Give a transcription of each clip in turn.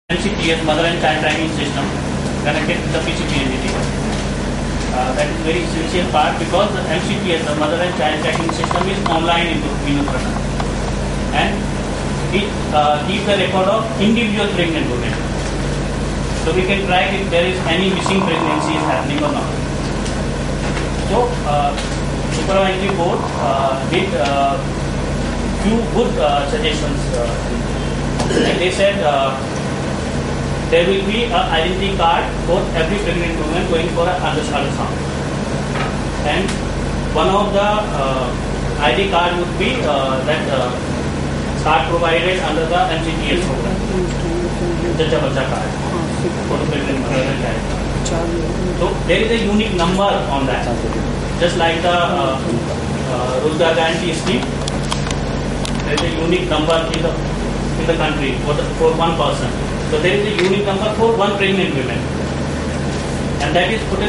MCTS, mother and child tracking system, connected to the PCP entity. That is very essential part because the MCTS, the mother and child tracking system, is online in Vinuprana, and it keeps the record of individual pregnant women. So we can track if there is any missing pregnancies happening or not. So supervisory board did few good suggestions. And they said there will be an identity card for every pregnant woman going for an ultrasound. And one of the ID card would be that card provided under the MCTS program, the Jabacha card for the pregnant mother and child. So there is a unique number on that, just like the Rozgar Guarantee Scheme. There is a unique number in the country for one person. So there is a unique number for one pregnant woman, and that is put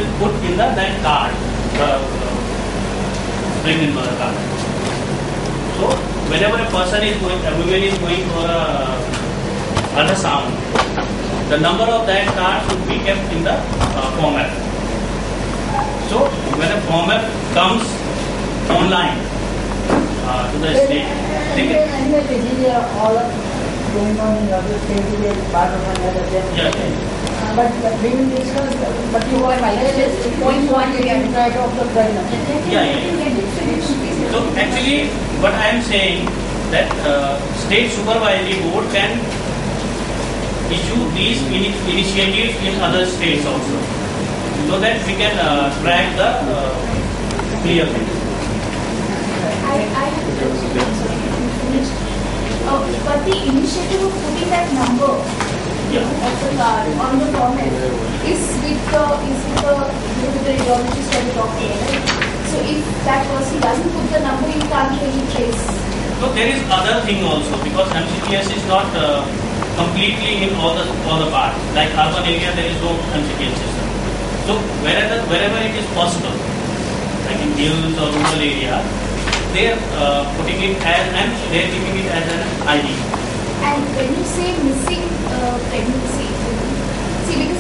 in that card, the pregnant mother card. So whenever a woman is going for a ultrasound, the number of that card should be kept in the format. So when a format comes online to the state, going on in other states, part of another but we will discuss. But you are point one to get track of the pregnant. So actually, what I am saying that state supervisory board can issue these initiatives in other states also, so that we can track the clearly. But the initiative of putting that number of the card on the format is with the radiologist or the doctor, right? So if that person doesn't put the number, you can't really trace. So there is other thing also, because MCTS is not completely in all the parts. Like urban area, there is no MCTS system. So wherever it is possible, like in hills or rural area, they are putting it as, and they are keeping it as an ID. And when you say missing pregnancy, see, because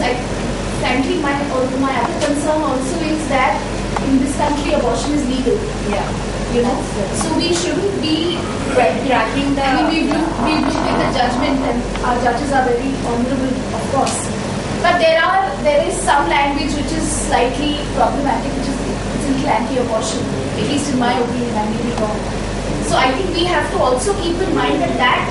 frankly my other concern also is that in this country abortion is legal. Yeah. You know, so we shouldn't be tracking the. I mean, we look at the judgment, and our judges are very honourable, of course. But there is some language which is slightly problematic, which is anti-abortion, at least in my opinion. I may be wrong. So I think we have to also keep in mind that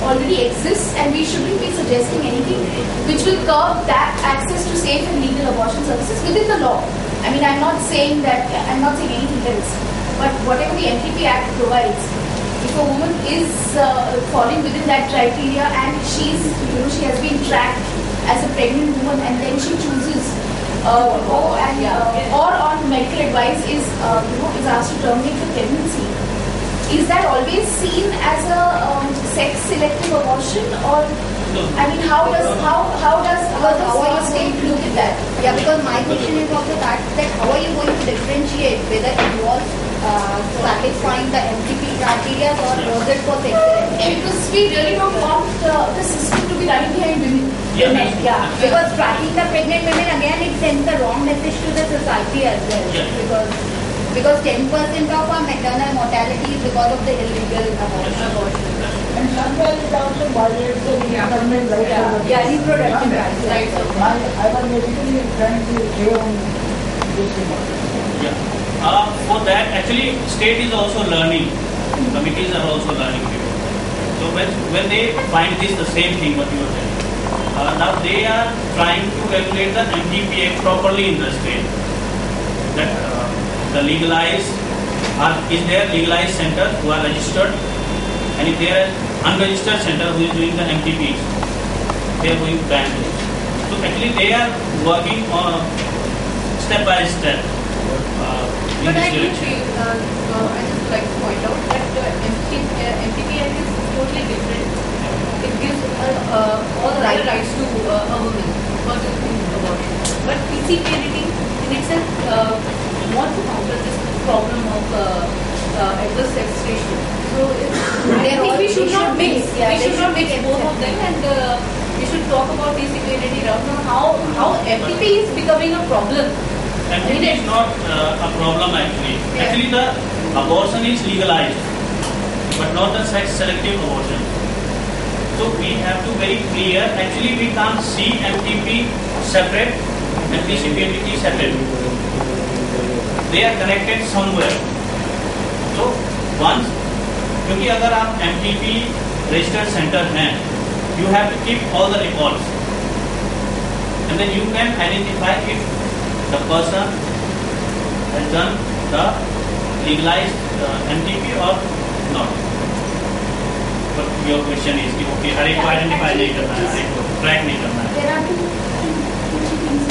already exists, and we shouldn't be suggesting anything which will curb that access to safe and legal abortion services within the law. I mean, I'm not saying anything else. But whatever the NPP Act provides, if a woman is falling within that criteria and she has been tracked as a pregnant woman, and then she chooses or on medical advice is asked to terminate the pregnancy, is that always seen as a sex selective abortion, or I mean, how does the state look at that? Yeah, because my question is also that how are you going to differentiate whether it was satisfying the MCP criteria or was it for sex selective? Because we really don't want the system to be running behind women. Yeah, because tracking the pregnant women again, it sends the wrong message to the society as well. Yeah. Because 10% of our maternal mortality is because of the illegal abortion. And sometimes it also violates the government rights. Yeah, reproductive rights. Right. I was basically trying to say on this thing. Yeah. For that, actually, state is also learning. Committees are also learning people. So when they find this the same thing what you are telling, now they are trying to regulate the MTPA properly in the state. That the legalized is there legalized center who are registered, and if there is unregistered center who is doing the MTPs, they are going to ban it. So actually they are working on step by step. But I do feel, I just like to point out that MTPN is totally different. It gives all the right rights to a woman for doing abortion. But PCPNity in itself wants to counter this problem of adverse sex ratio. So I think we should not mix. We should not mix both of them, and we should talk about basic unity now. How MTP is becoming a problem. MTP is not a problem actually. Yeah. Actually, the abortion is legalized, but not the sex-selective abortion. So we have to very clear. Actually, we can't see MTP separate and PCPNDT separate. They are connected somewhere. So once, क्योंकि अगर आप MTP registered center हैं, you have to keep all the records, and then you can identify if the person has done the legalized MTP or not. But your question is कि okay, हर एक को identify नहीं करना है, हर एक को track नहीं करना है. There are two things.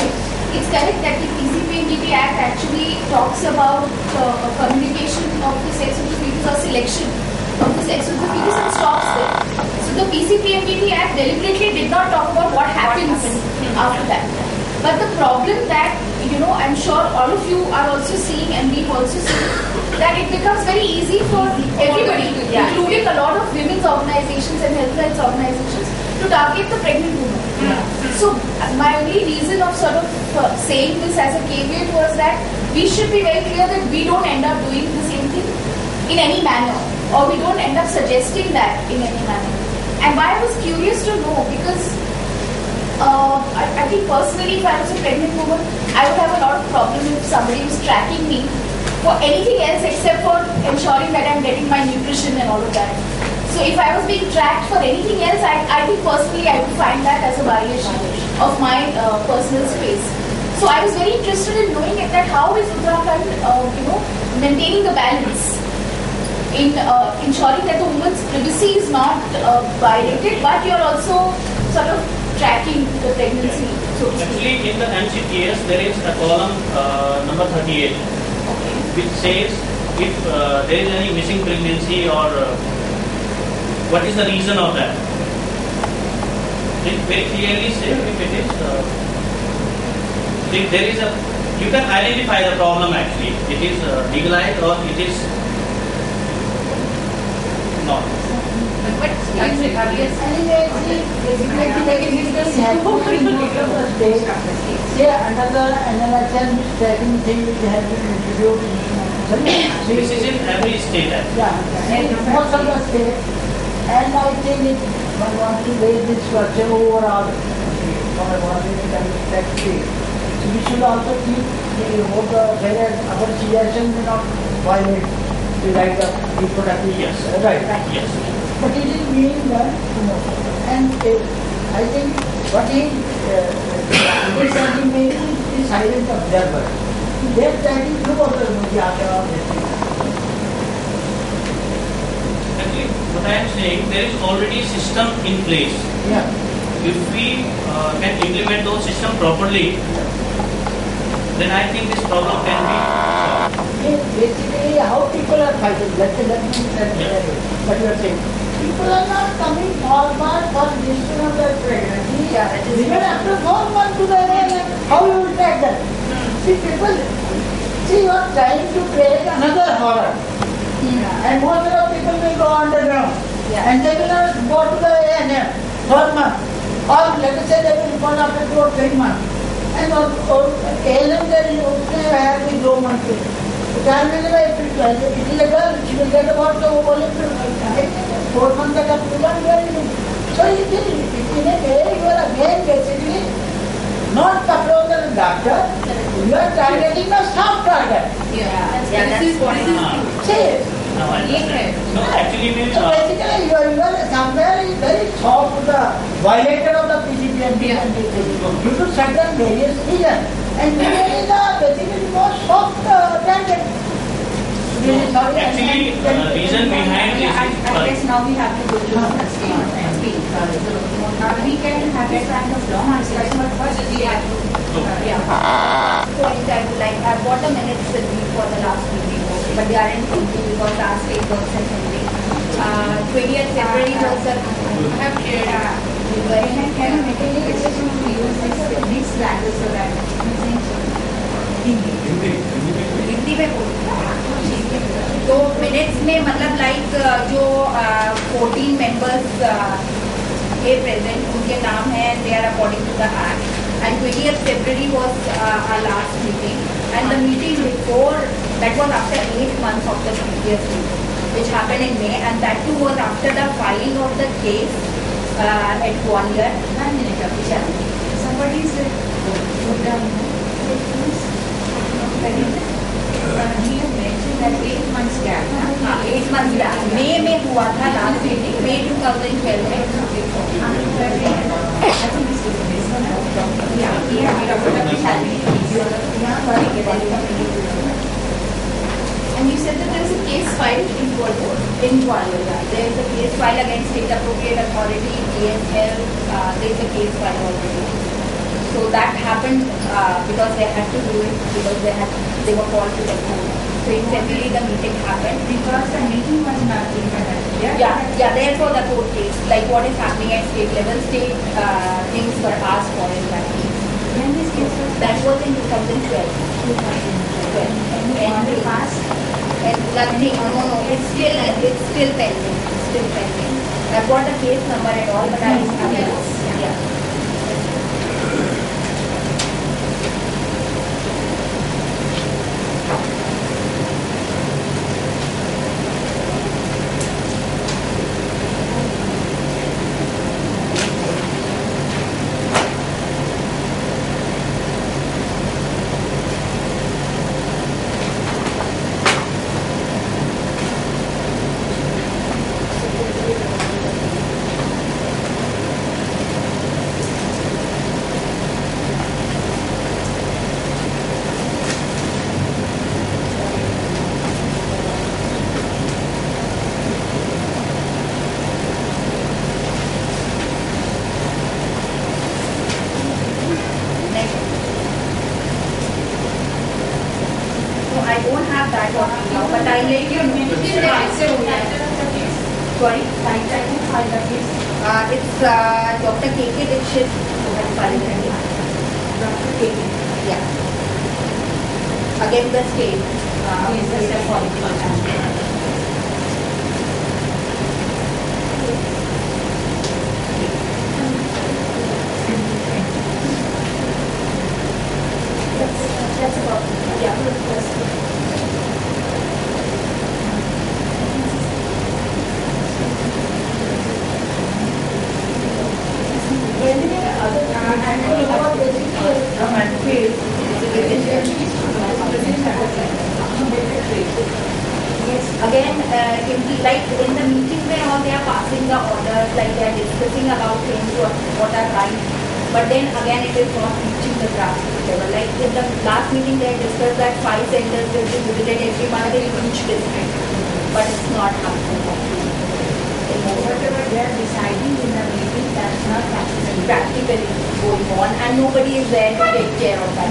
It's correct that the PCPNDT Act actually talks about communication of the sex of the fetus or selection of the sex of the fetus and stops there. So the PCPNDT Act deliberately did not talk about what happens after that. But the problem that, I'm sure all of you are also seeing and we've also seen, that it becomes very easy for everybody, including a lot of women's organizations and health rights organizations, to target the pregnant woman. So my only reason of sort of saying this as a caveat was that we should be very clear that we don't end up doing the same thing in any manner, or we don't end up suggesting that in any manner. And why I was curious to know, because I think personally, if I was a pregnant woman, I would have a lot of problem if somebody was tracking me for anything else except for ensuring that I'm getting my nutrition and all of that. So if I was being tracked for anything else, I think personally I would find that as a violation of my personal space. So I was very interested in knowing that how is Uttarakhand, maintaining the balance in ensuring that the woman's privacy is not violated, but you're also sort of tracking the pregnancy. So actually, in the MCTS, there is a column number 38, which says if there is any missing pregnancy or what is the reason of that. It very clearly says if it is, if there is a, you can identify the problem actually. It is legalized or it is not. But Anyway, say another NLHN tracking thing which has been introduced. This is in every state actually. Yeah, most of the states. And I think if one wants to raise this structure overall, for a tax state, so we should also keep whereas our suggestions may not violate the right of reproductive. Yes. Right. Yes. But it is being done, and I think what is understanding maybe is the silent observer. They are trying to observe Actually, what I am saying, there is already system in place. Yeah. If we can implement those systems properly, then I think this problem can be solved. Basically, how people are fighting. Let me what you are saying. People are not coming forward for decision of their pregnancy. Even after 4 months to the how you will track that? See, people, you are trying to create another horror. And most of the people will go underground. And they will not go to the ANM 4 months. Or let us say they will go after 2 or 3 months. And ALM there is have the low monthly. If it is a girl, she will get about the only 4 months that you can't do anything. So it is in a way you are again basically not approaching the doctor, you are targeting the soft target. This is See, Now I understand. No, actually, maybe so basically you are somewhere is very soft to the violator of the PCPND due to certain various reasons. And there is a basically more soft target. actually reason behind this I guess is now we have to go to the state and speak. We can have this kind of long discussion, but first we have to. Point that like I've got the minutes with me for the last meeting, but they aren't thinking because the state works and something. 20th February was the I have shared. Can you make a decision to use this language so that Hindi में तो minutes में मतलब like जो 14 members थे present, उनके नाम हैं, they are according to the act. And 20th February was our last meeting. And the meeting before, that was after 8 months of the previous meeting, which happened in May. And that too was after the filing of the case at Gwalior. 1 minute, Abhishek. Somebody said, go down. You mentioned that 8 months gap. 8 months gap. May में हुआ था last meeting. May 2012 में. And you said that there is a case filed in Gwalior. In Gwalior, yeah. There is a case filed against State Appropriate Authority, DSL. There is a case filed already. So that happened because they had to do it because they were called to the court. So in February the meeting happened. Because the meeting was not being conducted. Yeah. Therefore the court case, like what is happening at state level, state things were asked for in that case. When this case was That was in 2012. 2012. And the past? And nothing. No. It's still pending. Still pending. I've got the case number and all, but I have yeah. I don't have that one now, but I'll let you know. Sorry? It's Dr. K.K. Dixit who has filed the case. Dr. K.K. Yeah. Against the state. That's about it. Yeah. Again, in the meeting where all they are passing the orders, like they are discussing about things what are right, but then again it is not reaching the grassroots level. Like in the last meeting they discussed that 5 centers will be visited every month in each district, but it's not happening. Whatever they are deciding in the meeting, that's not Practically going on, and nobody is there to take care of that.